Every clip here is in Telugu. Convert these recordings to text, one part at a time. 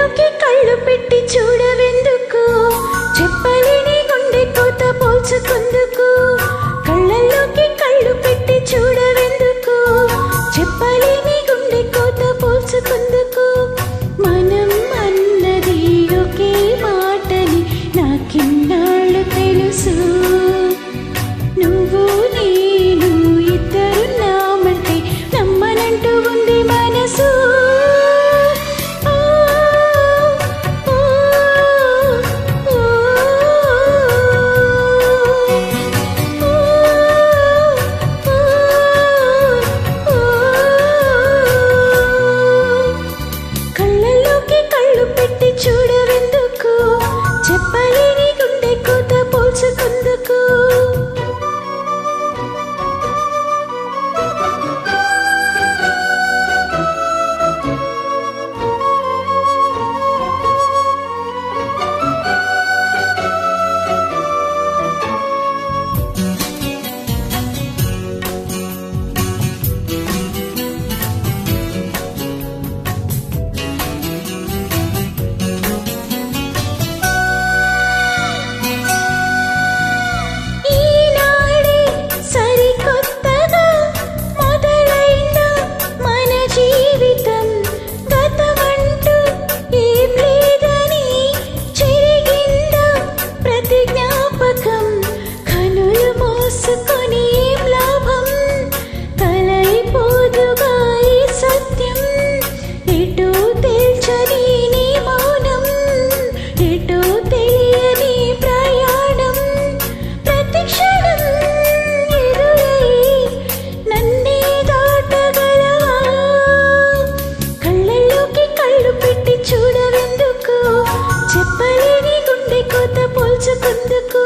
కళ్ళల్లోకి కళ్ళు పెట్టి చూడవెందుకు, చెప్పలేని గుండె కోత పోల్చుకుందుకు. కళ్ళల్లోకి కళ్ళు పెట్టి చూడవెందుకు, చెప్పలేని గుండె కోత పోల్చుకుందుకు. మనం అన్నది ఒకే మాటని నాకిన్నాళ్ళు తెలుసు. నువ్వు నేను ఇద్దరున్నామంటే నమ్మనంటూ ఉంది మనసు. కళ్ళల్లోకి కళ్ళు పెట్టి చూడవెందుకు, చెప్పలేని గుండె కోత పోల్చుకుందుకు. చెప్పలేని గుండె కోత పోల్చుకుందుకు.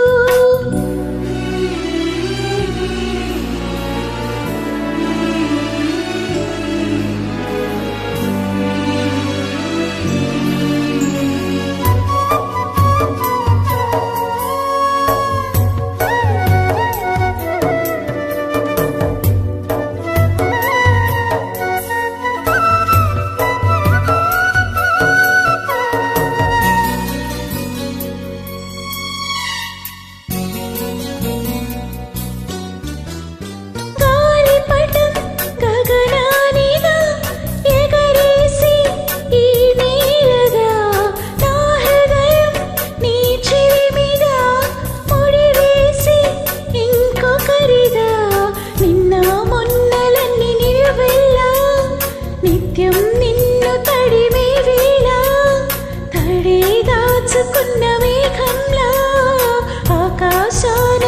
నిత్యం నిన్ను తడిమే వేళ తడి దాచుకున్న మేఘంలా ఆకాశాన